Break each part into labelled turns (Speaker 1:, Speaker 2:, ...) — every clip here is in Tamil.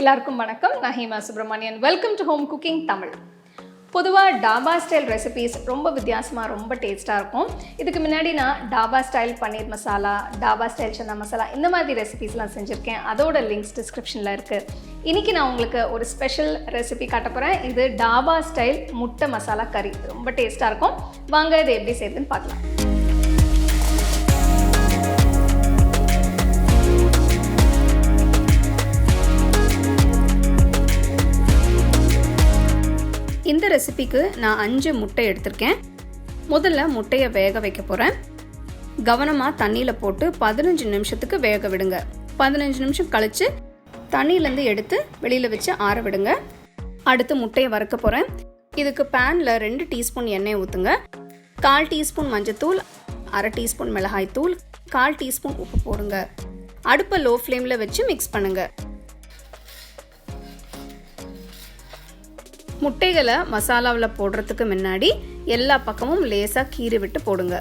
Speaker 1: எல்லாருக்கும் வணக்கம். நான் Hema Subramanian. Welcome to home cooking Tamil. பொதுவாக டாபா ஸ்டைல் ரெசிபீஸ் ரொம்ப வித்தியாசமாக ரொம்ப டேஸ்ட்டாக இருக்கும். இதுக்கு முன்னாடி நான் டாபா ஸ்டைல் பன்னீர் மசாலா, டாபா ஸ்டைல் சன்னா மசாலா இந்த மாதிரி ரெசிபீஸ்லாம் செஞ்சுருக்கேன். அதோட லிங்க்ஸ் டிஸ்கிரிப்ஷனில் இருக்குது. இன்றைக்கி நான் உங்களுக்கு ஒரு ஸ்பெஷல் ரெசிபி காட்ட போகிறேன். இது டாபா ஸ்டைல் முட்டை மசாலா கறி. ரொம்ப டேஸ்ட்டாக இருக்கும். வாங்க இது எப்படி செய்யுதுன்னு பார்க்கலாம். இந்த ரெசிபிக்கு நான் 5 முட்டை எடுத்திருக்கேன். முதல்ல முட்டையை வேக வைக்க போகிறேன். கவனமாக தண்ணியில் போட்டு 15 நிமிஷத்துக்கு வேக விடுங்க. 15 நிமிஷம் கழித்து தண்ணியிலேருந்து எடுத்து வெளியில் வச்சு ஆற விடுங்க. அடுத்து முட்டையை வறுக்க போகிறேன். இதுக்கு பேனில் 2 டீஸ்பூன் எண்ணெய் ஊற்றுங்க. 1/4 டீஸ்பூன் மஞ்சத்தூள், 1/2 டீஸ்பூன் மிளகாய்த்தூள், 1/4 டீஸ்பூன் உப்பு போடுங்க. அடுப்பை லோ ஃப்ளேமில் வச்சு மிக்ஸ் பண்ணுங்கள். முட்டைகளை மசாலாவில் போடுறதுக்கு முன்னாடி எல்லா பக்கமும் லேசாக கீறி விட்டு போடுங்க.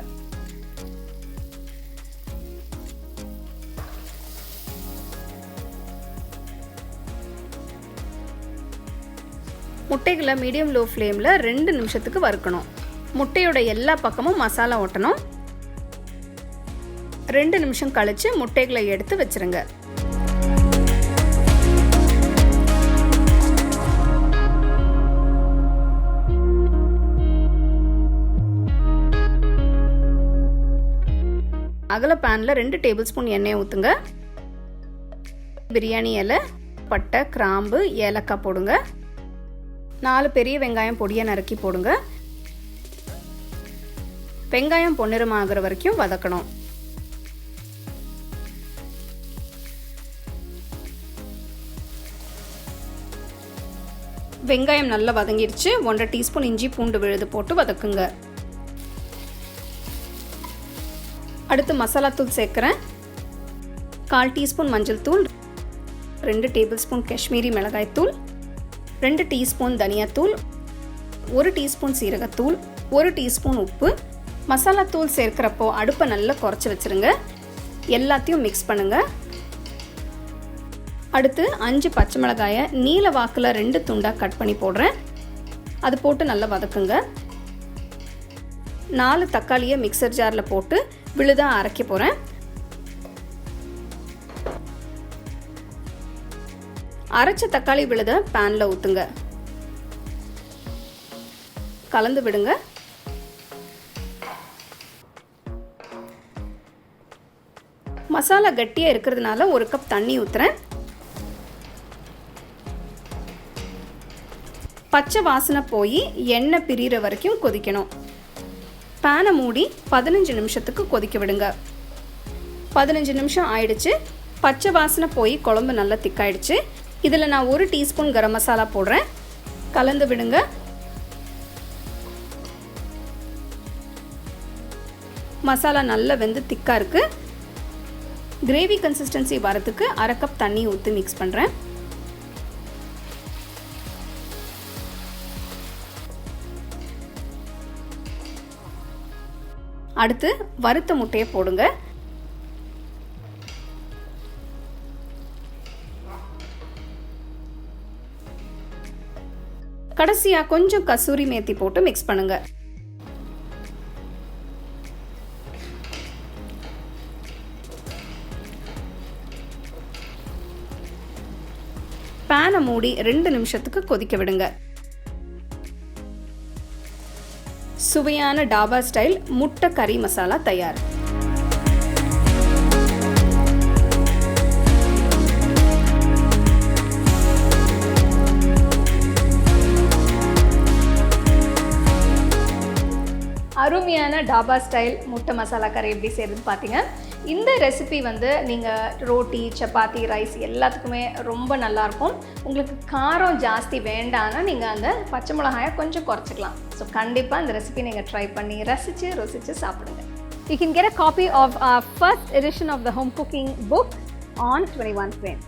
Speaker 1: முட்டைகளை மீடியம் லோ ஃப்ளேமில் 2 நிமிஷத்துக்கு வறுக்கணும். முட்டையோட எல்லா பக்கமும் மசாலா ஒட்டணும். 2 நிமிஷம் கழித்து முட்டைகளை எடுத்து வச்சிருங்க. அகல பேனில் 2 டேபிள் ஸ்பூன் எண்ணெய் ஊற்றுங்க. பிரியாணி இலை, பட்டை, கிராம்பு, ஏலக்காய் போடுங்க. 4 பெரிய வெங்காயம் பொடியை நறுக்கி போடுங்க. வெங்காயம் பொன்னிறமாகிற வரைக்கும் வதக்கணும். வெங்காயம் நல்லா வதங்கிடுச்சு. 1/2 டீஸ்பூன் இஞ்சி பூண்டு விழுது போட்டு வதக்குங்க. அடுத்து மசாலா தூள் சேர்க்குறேன். 1/4 டீஸ்பூன் மஞ்சள் தூள், 2 டேபிள் ஸ்பூன் காஷ்மீரி மிளகாய் தூள், 2 டீஸ்பூன் தனியாத்தூள், 1 டீஸ்பூன் சீரகத்தூள், 1 டீஸ்பூன் உப்பு. மசாலா தூள் சேர்க்குறப்போ அடுப்பை நல்லா குறைச்சி வச்சுருங்க. எல்லாத்தையும் மிக்ஸ் பண்ணுங்கள். அடுத்து 5 பச்சை மிளகாயை நீல வாக்கில் 2 துண்டாக கட் பண்ணி போடுறேன். அது போட்டு நல்லா வதக்குங்க. 4 தக்காளியை மிக்சர் ஜாரில் போட்டு விழுதாக அரைக்க போகிறேன். அரைச்ச தக்காளி விழுத பேனில் ஊற்றுங்க. கலந்து விடுங்க. மசாலா கட்டியாக இருக்கிறதுனால 1 கப் தண்ணி ஊற்றுறேன். பச்சை வாசனை போய் எண்ணெய் பிரிகிற வரைக்கும் கொதிக்கணும். பேனை மூடி 15 நிமிஷத்துக்கு கொதிக்க விடுங்க. 15 நிமிஷம் ஆயிடுச்சு. பச்சை வாசனை போய் குழம்பு நல்லா திக்காயிடுச்சு. இதில் நான் 1 டீஸ்பூன் கரம் மசாலா போடுறேன். கலந்து விடுங்க. மசாலா நல்லா வெந்து திக்காக இருக்குது. கிரேவி கன்சிஸ்டன்சி வரத்துக்கு 1/2 கப் தண்ணி ஊற்றி மிக்ஸ் பண்ணுறேன். அடுத்து வறுத்த முட்டையை போடுங்க. கடைசியாக கொஞ்சம் கசூரி மேத்தி போட்டு மிக்ஸ் பண்ணுங்க. பேனை மூடி 2 நிமிஷத்துக்கு கொதிக்க விடுங்க. சுவையான டாபா ஸ்டைல் முட்டை கறி மசாலா தயார். அருமையான டாபா ஸ்டைல் முட்டை மசாலா கறி எப்படி செய்யுதுன்னு பார்த்தீங்க. இந்த ரெசிபி நீங்கள் ரோட்டி, சப்பாத்தி, ரைஸ் எல்லாத்துக்குமே ரொம்ப நல்லாயிருக்கும். உங்களுக்கு காரம் ஜாஸ்தி வேண்டான்னா நீங்கள் அந்த பச்சை மிளகாயை கொஞ்சம் குறைச்சிக்கலாம். ஸோ கண்டிப்பாக இந்த ரெசிபி நீங்கள் ட்ரை பண்ணி ருசிச்சு சாப்பிடுங்க. You can get a copy of our first edition of the home cooking book on 21 Frame.